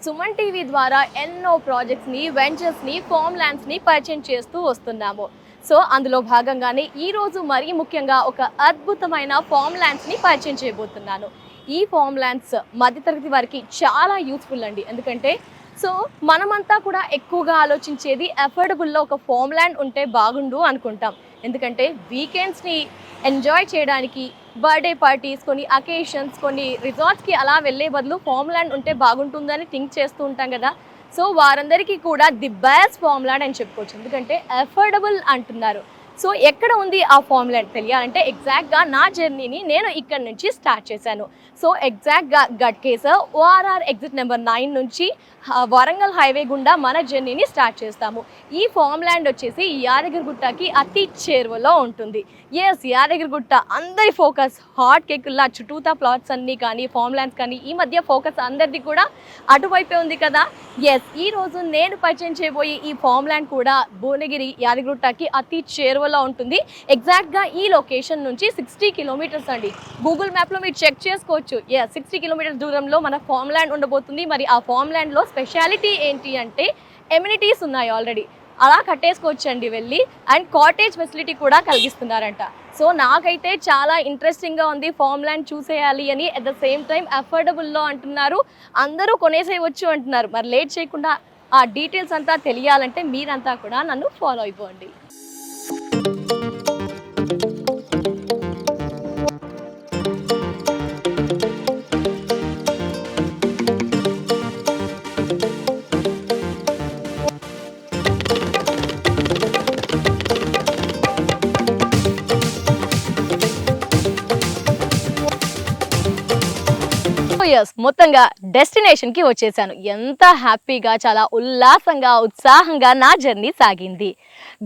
Suman TV ద్వారా ఎన్నో ప్రాజెక్ట్స్ని, వెంచర్స్ని, form ల్యాండ్స్ని పరిచయం చేస్తూ వస్తున్నాము. సో అందులో భాగంగానే ఈరోజు మరీ ముఖ్యంగా ఒక అద్భుతమైన ఫామ్ ల్యాండ్స్ని పరిచయం చేయబోతున్నాను. ఈ ఫామ్ ల్యాండ్స్ మధ్యతరగతి వారికి చాలా యూస్ఫుల్ అండి. ఎందుకంటే మనమంతా కూడా ఎక్కువగా ఆలోచించేది అఫోర్డబుల్లో ఒక ఫామ్ ల్యాండ్ ఉంటే బాగుండు అనుకుంటాం. ఎందుకంటే వీకెండ్స్ని ఎంజాయ్ చేయడానికి, బర్త్డే పార్టీస్, కొన్ని అకేషన్స్, కొన్ని రిసార్ట్స్కి అలా వెళ్ళే బదులు ఫామ్ ల్యాండ్ ఉంటే బాగుంటుందని థింక్ చేస్తూ ఉంటాం కదా. సో వారందరికీ కూడా ది బెస్ట్ ఫామ్ ల్యాండ్ అని చెప్పుకోవచ్చు. ఎందుకంటే అఫోర్డబుల్ అంటున్నారు. సో ఎక్కడ ఉంది ఆ ఫామ్ ల్యాండ్ తెలియాలంటే ఎగ్జాక్ట్గా నా జర్నీని నేను ఇక్కడ నుంచి స్టార్ట్ చేశాను. సో ఎగ్జాక్ట్గా గట్కేసర్ ఓఆర్ఆర్ ఎగ్జిట్ నెంబర్ 9 నుంచి వరంగల్ హైవే గుండా మన జర్నీని స్టార్ట్ చేస్తాము. ఈ ఫామ్ ల్యాండ్ వచ్చేసి యాదగిరిగుట్టకి అతి చేరువలో ఉంటుంది. ఎస్, యాదగిరిగుట్ట అందరి ఫోకస్ హాట్ కేకుల్లా చుట్టూతా ప్లాట్స్ అన్నీ కానీ, ఫామ్ ల్యాండ్స్ కానీ, ఈ మధ్య ఫోకస్ అందరిది కూడా అటువైపే ఉంది కదా. ఎస్, ఈరోజు నేను పరిచయం చేయబోయే ఈ ఫామ్ ల్యాండ్ కూడా భువనగిరి యాదగిరిగుట్టకి అతి చేరువలో ఉంటుంది. ఎగ్జాక్ట్గా ఈ లొకేషన్ నుంచి 60 కిలోమీటర్స్ అండి. గూగుల్ మ్యాప్లో మీరు చెక్ చేసుకోవచ్చు. 60 కిలోమీటర్స్ దూరంలో మన ఫామ్ ల్యాండ్ ఉండబోతుంది. మరి ఆ ఫామ్ ల్యాండ్లో స్పెషాలిటీ ఏంటి అంటే ఎమ్యూనిటీస్ ఉన్నాయి ఆల్రెడీ, అలా కట్టేసుకోవచ్చండి వెళ్ళి. అండ్ కాటేజ్ ఫెసిలిటీ కూడా కలిగిస్తున్నారంట. సో నాకైతే చాలా ఇంట్రెస్టింగ్గా ఉంది ఫామ్ ల్యాండ్ చూసేయాలి అని. అట్ ద సేమ్ టైం అఫోర్డబుల్లో అంటున్నారు, అందరూ కొనేసేయవచ్చు అంటున్నారు. మరి లేట్ చేయకుండా ఆ డీటెయిల్స్ అంతా తెలియాలంటే మీరంతా కూడా నన్ను ఫాలో అయిపోండి. మొత్తంగా డెస్టినేషన్కి వచ్చేసాను. ఎంత హ్యాపీగా, చాలా ఉల్లాసంగా, ఉత్సాహంగా నా జర్నీ సాగింది.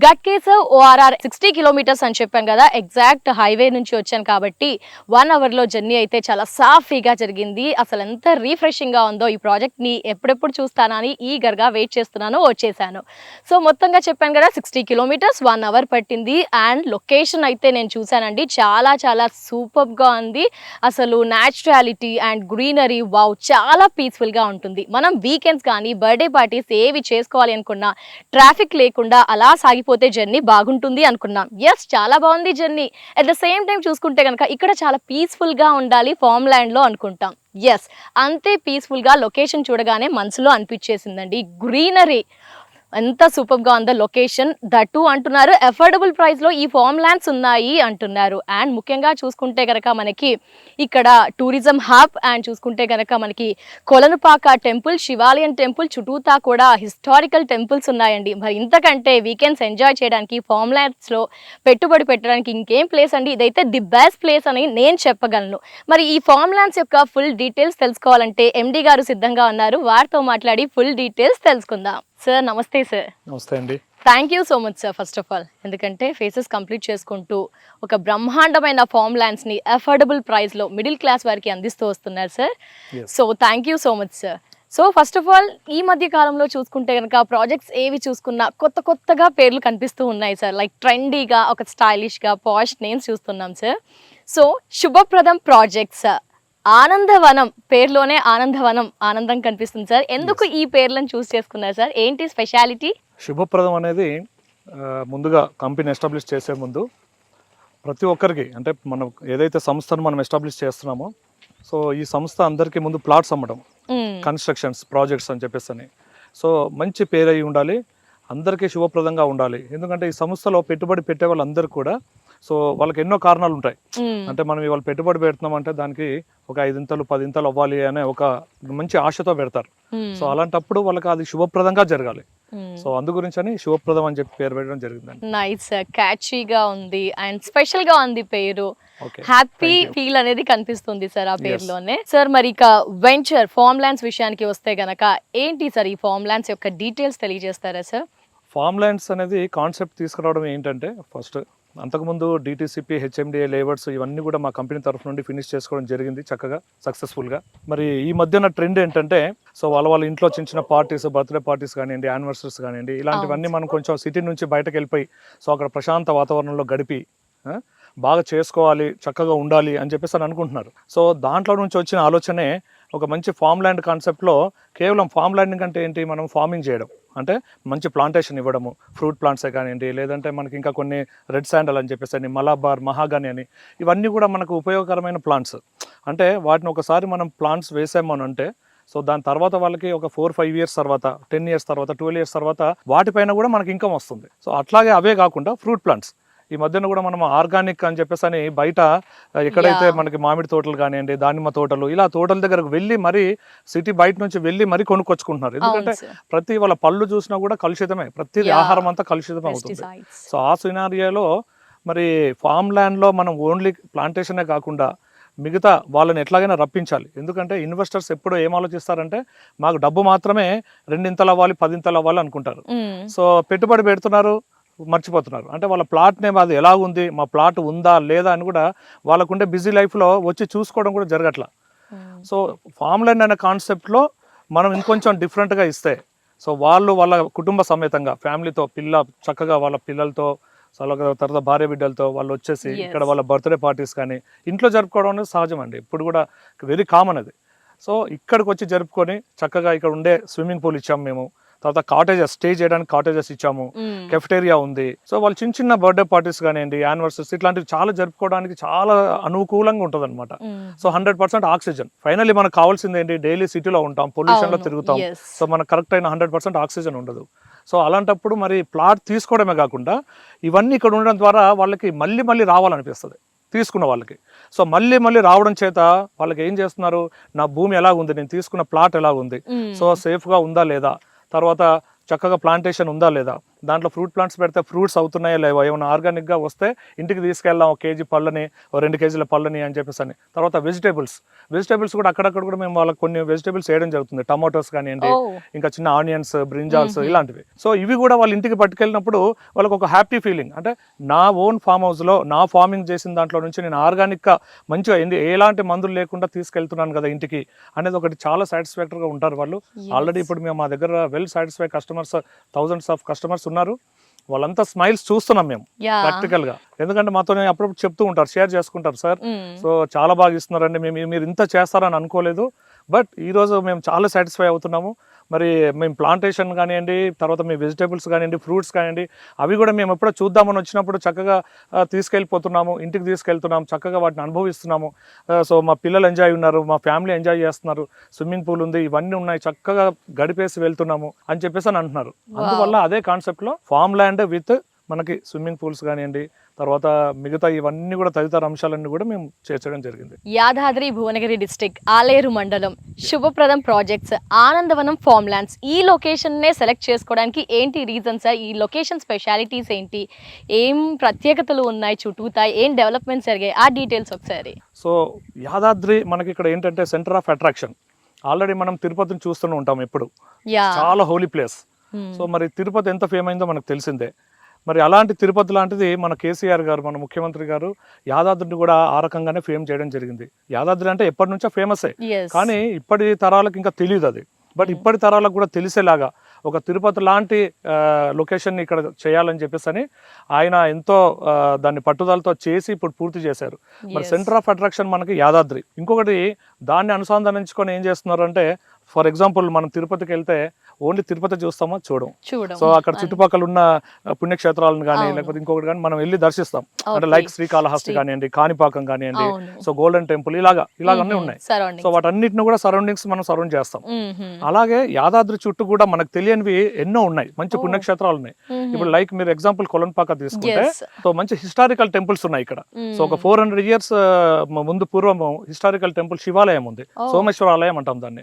గట్కేసర్ ఓఆర్ఆర్ 60 కిలోమీటర్స్ అని చెప్పాను కదా. ఎగ్జాక్ట్ హైవే నుంచి వచ్చాను కాబట్టి 1 అవర్లో జర్నీ అయితే చాలా సాఫీగా జరిగింది. అసలు ఎంత రీఫ్రెషింగ్గా ఉందో. ఈ ప్రాజెక్ట్ని ఎప్పుడెప్పుడు చూస్తానా అని ఈగర్గా వెయిట్ చేస్తున్నాను. వచ్చేసాను. సో మొత్తంగా చెప్పాను కదా, 60 కిలోమీటర్స్ 1 అవర్ పట్టింది. అండ్ లొకేషన్ అయితే నేను చూశానండి, చాలా చాలా సూపర్గా ఉంది. అసలు న్యాచురాలిటీ అండ్ గ్రీనరీ, వావ్, చాలా పీస్ఫుల్గా ఉంటుంది. మనం వీకెండ్స్ కానీ, బర్త్డే పార్టీస్ ఏవి చేసుకోవాలి అనుకున్నా ట్రాఫిక్ లేకుండా అలా సాగిపోతే జర్నీ బాగుంటుంది అనుకున్నాం. ఎస్, చాలా బాగుంది journey. At the same time చూసుకుంటే కనుక ఇక్కడ చాలా పీస్ఫుల్గా ఉండాలి ఫామ్ ల్యాండ్లో అనుకుంటాం. ఎస్, అంతే పీస్ఫుల్గా లొకేషన్ చూడగానే మనసులో అనిపించేసిందండి. గ్రీనరీ ఎంత సూపర్గా ఉందో లొకేషన్. దట్టు అంటున్నారు అఫోర్డబుల్ ప్రైస్లో ఈ ఫామ్ ల్యాండ్స్ ఉన్నాయి అంటున్నారు. అండ్ ముఖ్యంగా చూసుకుంటే కనుక మనకి ఇక్కడ టూరిజం హబ్. అండ్ చూసుకుంటే కనుక మనకి కొలనుపాక టెంపుల్, శివాలయం టెంపుల్, చుట్టూతా కూడా హిస్టారికల్ టెంపుల్స్ ఉన్నాయండి. మరి ఇంతకంటే వీకెండ్స్ ఎంజాయ్ చేయడానికి, ఫామ్ ల్యాండ్స్లో పెట్టుబడి పెట్టడానికి ఇంకేం ప్లేస్ అండి. ఇదైతే ది బెస్ట్ ప్లేస్ అని నేను చెప్పగలను. మరి ఈ ఫామ్ ల్యాండ్స్ యొక్క ఫుల్ డీటెయిల్స్ తెలుసుకోవాలంటే ఎండి గారు సిద్ధంగా ఉన్నారు. వారితో మాట్లాడి ఫుల్ డీటెయిల్స్ తెలుసుకుందాం. సార్ నమస్తే. సార్ నమస్తే అండి. Thank you so much sir first of all. ఎందుకంటే ఫేసెస్ కంప్లీట్ చేసుకుంటూ ఒక బ్రహ్మాండమైన ఫామ్ ల్యాండ్స్ని అఫోర్డబుల్ ప్రైస్లో మిడిల్ క్లాస్ వారికి అందిస్తూ వస్తున్నారు sir. So thank you so much sir. So first of all ఈ మధ్య కాలంలో చూసుకుంటే కనుక ప్రాజెక్ట్స్ ఏవి చూసుకున్నా కొత్తగా పేర్లు కనిపిస్తూ ఉన్నాయి సార్. లైక్ ట్రెండీగా, ఒక స్టైలిష్గా, పాష్ నేమ్స్ చూస్తున్నాం sir. So Subhapradam Projects, Anandavanam పేర్లోనే ఆనందవనం, ఆనందం కనిపిస్తుంది సార్. ఎందుకు ఈ పేర్లను చూస్ చేసుకున్నారు సార్? ఏంటి స్పెషాలిటీ? శుభప్రదం అనేది ముందుగా కంపెనీ ఎస్టాబ్లిష్ చేసే ముందు ప్రతి ఒక్కరికి అంటే మనం ఏదైతే సంస్థను మనం ఎస్టాబ్లిష్ చేస్తున్నామో సో ఈ సంస్థ అందరికీ ముందు ప్లాట్స్ అమ్మడం, కన్స్ట్రక్షన్స్ ప్రాజెక్ట్స్ అని చెప్పేసి సో మంచి పేరు అయి ఉండాలి, అందరికీ శుభప్రదంగా ఉండాలి. ఎందుకంటే ఈ సంస్థలో పెట్టుబడి పెట్టే వాళ్ళందరూ కూడా సో వాళ్ళకి ఎన్నో కారణాలు ఉంటాయి. అంటే మనం ఇవాళ పెట్టుబడి పెడుతున్నాం అంటే దానికి ఒక 5 ఇంతలు 10 ఇంతలు అవ్వాలి అనే ఒక మంచి ఆశతో పెడతారు. సో అలాంటప్పుడు వాళ్ళకి అది శుభప్రదంగా జరగాలి. సో అందు గురించి అని శుభప్రదం అని చెప్పి పేరు పెట్టడం జరిగిందండి. నైస్, క్యాచీగా ఉంది అండ్ స్పెషల్ గా ఉంది పేరు. హ్యాపీ ఫీల్ అనేది కనిపిస్తుంది సార్ ఆ పేరులోనే. సార్ మరి ఇక వెంచర్ ఫార్మ్ ల్యాండ్స్ విషయానికి వస్తే గనక ఏంటి సార్ ఈ ఫార్మ్ ల్యాండ్స్ యొక్క డీటెయిల్స్ తెలియజేస్తారా సార్? ఫార్మ్ ల్యాండ్స్ అనేది కాన్సెప్ట్ తీసుకురావడం ఏంటంటే ఫస్ట్ అంతకుముందు డిటిసిపి, హెచ్ఎండిఏ లేఅవుట్స్ ఇవన్నీ కూడా మా కంపెనీ తరఫు నుండి ఫినిష్ చేసుకోవడం జరిగింది చక్కగా సక్సెస్ఫుల్గా. మరి ఈ మధ్యన ట్రెండ్ ఏంటంటే సో వాళ్ళ ఇంట్లో చిన్న చిన్న పార్టీస్, బర్త్డే పార్టీస్ కానివ్వండి, యానివర్సరీస్ కానివ్వండి, ఇలాంటివన్నీ మనం కొంచెం సిటీ నుంచి బయటకు వెళ్ళిపోయి సో అక్కడ ప్రశాంత వాతావరణంలో గడిపి బాగా చేసుకోవాలి, చక్కగా ఉండాలి అని చెప్పేసి అని అనుకుంటున్నారు. సో దాంట్లో నుంచి వచ్చిన ఆలోచనే ఒక మంచి ఫార్మ్ ల్యాండ్ కాన్సెప్ట్లో కేవలం ఫార్మ్ ల్యాండింగ్ అంటే ఏంటి, మనం ఫార్మింగ్ చేయడం అంటే మంచి ప్లాంటేషన్ ఇవ్వడము, ఫ్రూట్ ప్లాంట్సే కానివ్వండి, లేదంటే మనకి ఇంకా కొన్ని రెడ్ శాండల్ అని చెప్పేసి అని, మలబార్, మహాగాని అని ఇవన్నీ కూడా మనకు ఉపయోగకరమైన ప్లాంట్స్. అంటే వాటిని ఒకసారి మనం ప్లాంట్స్ వేసామని అంటే సో దాని తర్వాత వాళ్ళకి ఒక 4-5 ఇయర్స్ తర్వాత, 10 ఇయర్స్ తర్వాత, 12 ఇయర్స్ తర్వాత వాటిపైన కూడా మనకి ఇన్కమ్ వస్తుంది. సో అట్లాగే అవే కాకుండా ఫ్రూట్ ప్లాంట్స్ ఈ మధ్యన కూడా మనం ఆర్గానిక్ అని చెప్పేసి అని బయట ఎక్కడైతే మనకి మామిడి తోటలు కానివ్వండి, దానిమ్మ తోటలు, ఇలా తోటల దగ్గరకు వెళ్ళి మరి సిటీ బయట నుంచి వెళ్ళి మరి కొనుక్కొచ్చుకుంటున్నారు. ఎందుకంటే ప్రతి వాళ్ళ పళ్ళు చూసినా కూడా కలుషితమే, ప్రతి ఆహారం అంతా కలుషితం అవుతుంది. సో ఆ సినారియోలో మరి ఫార్మ్ ల్యాండ్లో మనం ఓన్లీ ప్లాంటేషనే కాకుండా మిగతా వాళ్ళని ఎట్లాగైనా రప్పించాలి. ఎందుకంటే ఇన్వెస్టర్స్ ఎప్పుడు ఏం ఆలోచిస్తారంటే మాకు డబ్బు మాత్రమే 2 ఇంతలు అవ్వాలి, 10 ఇంతలు అవ్వాలి అనుకుంటారు. సో పెట్టుబడి పెడుతున్నారు, మర్చిపోతున్నారు. అంటే వాళ్ళ ప్లాట్ నేమ్ అది ఎలా ఉంది, మా ప్లాట్ ఉందా లేదా అని కూడా వాళ్ళకుండే బిజీ లైఫ్లో వచ్చి చూసుకోవడం కూడా జరగట్లా. సో ఫార్మ్ ల్యాండ్ అనే కాన్సెప్ట్లో మనం ఇంకొంచెం డిఫరెంట్గా ఇస్తే సో వాళ్ళ కుటుంబ సమేతంగా ఫ్యామిలీతో చక్కగా వాళ్ళ పిల్లలతో తర్వాత భార్య బిడ్డలతో వాళ్ళు వచ్చేసి ఇక్కడ వాళ్ళ బర్త్డే పార్టీస్ కానీ ఇంట్లో జరుపుకోవడం అనేది సహజం అండి, ఇప్పుడు కూడా వెరీ కామన్ అది. సో ఇక్కడికి వచ్చి జరుపుకొని చక్కగా ఇక్కడ ఉండే స్విమ్మింగ్ పూల్ ఇచ్చాము మేము, తర్వాత కాటేజెస్, స్టే చేయడానికి కాటేజెస్ ఇచ్చాము, కెఫెటేరియా ఉంది. సో వాళ్ళు చిన్న చిన్న బర్త్డే పార్టీస్ కానివ్వండి, యానివర్సరీస్ ఇట్లాంటివి చాలా జరుపుకోవడానికి చాలా అనుకూలంగా ఉంటుంది అనమాట. So 100% oxygen. ఫైనల్లీ మనకు కావాల్సింది ఏంటి, డైలీ సిటీలో ఉంటాం, పొల్యూషన్ లో తిరుగుతాం, సో మనకు కరెక్ట్ అయిన 100% ఆక్సిజన్ ఉండదు. సో అలాంటప్పుడు మరి ప్లాట్ తీసుకోవడమే కాకుండా ఇవన్నీ ఇక్కడ ఉండడం ద్వారా వాళ్ళకి మళ్ళీ రావాలనిపిస్తుంది తీసుకున్న వాళ్ళకి. సో మళ్ళీ రావడం చేత వాళ్ళకి ఏం చేస్తున్నారు, నా భూమి ఎలా ఉంది, నేను తీసుకున్న ప్లాట్ ఎలా ఉంది, సో సేఫ్గా ఉందా లేదా, తర్వాత చక్కగా ప్లాంటేషన్ ఉందా లేదా, దాంట్లో ఫ్రూట్ ప్లాంట్స్ పెడితే ఫ్రూట్స్ అవుతున్నాయా లేవా, ఏమైనా ఆర్గానిక్గా వస్తే ఇంటికి తీసుకెళ్దాం, 1 కేజీ పళ్ళని, 2 కేజీల పళ్ళని అని చెప్పేసి అని. తర్వాత వెజిటేబుల్స్ కూడా అక్కడక్కడ కూడా మేము వాళ్ళకి కొన్ని వెజిటేబుల్స్ వేయడం జరుగుతుంది, టమాటోస్ కానివ్వండి, ఇంకా చిన్న ఆనియన్స్, బ్రింజాల్స్ ఇలాంటివి. సో ఇవి కూడా వాళ్ళ ఇంటికి పట్టుకెళ్ళినప్పుడు వాళ్ళకి ఒక హ్యాపీ ఫీలింగ్, అంటే నా ఓన్ ఫామ్ హౌస్లో నా ఫార్మింగ్ చేసిన దాంట్లో నుంచి నేను ఆర్గానిక్గా మంచిగా ఎలాంటి మందులు లేకుండా తీసుకెళ్తున్నాను కదా ఇంటికి అనేది ఒకటి చాలా సాటిస్ఫాక్టరీగా ఉంటారు వాళ్ళు. ఆల్రెడీ ఇప్పుడు మేము మా దగ్గర well satisfy customers, thousands of customers ఉన్నారు. వాళ్ళంతా స్మైల్స్ చూస్తున్నాం మేము ప్రాక్టికల్ గా. ఎందుకంటే మాతో అప్పుడప్పుడు చెప్తూ ఉంటారు, షేర్ చేసుకుంటారు, సార్ సో చాలా బాగా ఇస్తున్నారండి, మీరు ఇంత చేస్తారని అనుకోలేదు, బట్ ఈరోజు మేము చాలా సాటిస్ఫై అవుతున్నాము. మరి మేము ప్లాంటేషన్ కానివ్వండి, తర్వాత మీ వెజిటేబుల్స్ కానివ్వండి, ఫ్రూట్స్ కానివ్వండి, అవి కూడా మేము ఎప్పుడో చూద్దామని వచ్చినప్పుడు చక్కగా తీసుకెళ్ళిపోతున్నాము, ఇంటికి తీసుకెళ్తున్నాము, చక్కగా వాటిని అనుభవిస్తున్నాము. సో మా పిల్లలు ఎంజాయ్ ఉన్నారు, మా ఫ్యామిలీ ఎంజాయ్ చేస్తున్నారు, స్విమ్మింగ్ పూల్ ఉంది, ఇవన్నీ ఉన్నాయి, చక్కగా గడిపేసి వెళ్తున్నాము అని చెప్పేసి అని అంటున్నారు. అందువల్ల అదే కాన్సెప్ట్లో ఫార్మ్ ల్యాండ్ విత్ మనకి స్విమ్మింగ్ పూల్స్ కానివ్వండి, తర్వాత మిగతా ఇవన్నీ కూడా తదితర అంశాలన్నీ కూడా మేము చేర్చడం జరిగింది. యాదాద్రి భువనగిరి డిస్ట్రిక్ట్ ఆలేరు మండలం శుభప్రదం ప్రాజెక్ట్స్ ఆనందవనం ఫార్మ్ ల్యాండ్స్, ఈ లొకేషన్ నే సెలెక్ట్ చేసుకోవడానికి ఏంటి రీజన్స్, ఈ లొకేషన్ స్పెషాలిటీస్ ఏంటి, ఏం ప్రత్యేకతలు ఉన్నాయి, చుట్టూతా ఏం డెవలప్మెంట్స్ జరిగాయి, ఆ డీటెయిల్స్ ఒకసారి. సో యాదాద్రి మనకి ఇక్కడ ఏంటంటే సెంటర్ ఆఫ్ అట్రాక్షన్. ఆల్రెడీ మనం తిరుపతిని చూస్తూనే ఉంటాం, ఎప్పుడు చాలా హోలీ ప్లేస్. సో మరి తిరుపతి ఎంత ఫేమ్ అయిందో మనకు తెలిసిందే. మరి అలాంటి తిరుపతి లాంటిది మన కేసీఆర్ గారు, మన ముఖ్యమంత్రి గారు యాదాద్రిని కూడా ఆ రకంగానే ఫేమ్ చేయడం జరిగింది. యాదాద్రి అంటే ఎప్పటి నుంచో ఫేమసే, కానీ ఇప్పటి తరాలకు ఇంకా తెలియదు అది. బట్ ఇప్పటి తరాలకు కూడా తెలిసేలాగా ఒక తిరుపతి లాంటి లొకేషన్ ఇక్కడ చేయాలని చెప్పేసి అని ఆయన ఎంతో దాన్ని పట్టుదలతో చేసి ఇప్పుడు పూర్తి చేశారు. మరి సెంటర్ ఆఫ్ అట్రాక్షన్ మనకి యాదాద్రి. ఇంకొకటి దాన్ని అనుసంధానించుకొని ఏం చేస్తున్నారు అంటే, ఫర్ ఎగ్జాంపుల్ మనం తిరుపతికి వెళ్తే ఓన్లీ తిరుపతి చూస్తామా చూడం. చూడం. సో అక్కడ చుట్టుపక్కల ఉన్న పుణ్యక్షేత్రాలను కానీ లేకపోతే ఇంకొకటి కానీ మనం వెళ్ళి దర్శిస్తాం. అంటే లైక్ శ్రీకాళహస్తి కానివ్వండి, కాణిపాకం కానివ్వండి, సో గోల్డెన్ టెంపుల్ ఇలాగా అన్నీ ఉన్నాయి. సో వాటన్నిటిని కూడా సరౌండింగ్స్ మనం సరౌండ్ చేస్తాం. అలాగే యాదాద్రి చుట్టూ కూడా మనకు తెలియనివి ఎన్నో ఉన్నాయి, మంచి పుణ్యక్షేత్రాలు ఉన్నాయి. ఇప్పుడు లైక్ మీరు ఎగ్జాంపుల్ కొలన్పాక తీసుకుంటే సో మంచి హిస్టారికల్ టెంపుల్స్ ఉన్నాయి ఇక్కడ. సో ఒక 400 years ముందు పూర్వం హిస్టారికల్ టెంపుల్ శివాలయం ఉంది, సోమేశ్వర ఆలయం అంటాం దాన్ని.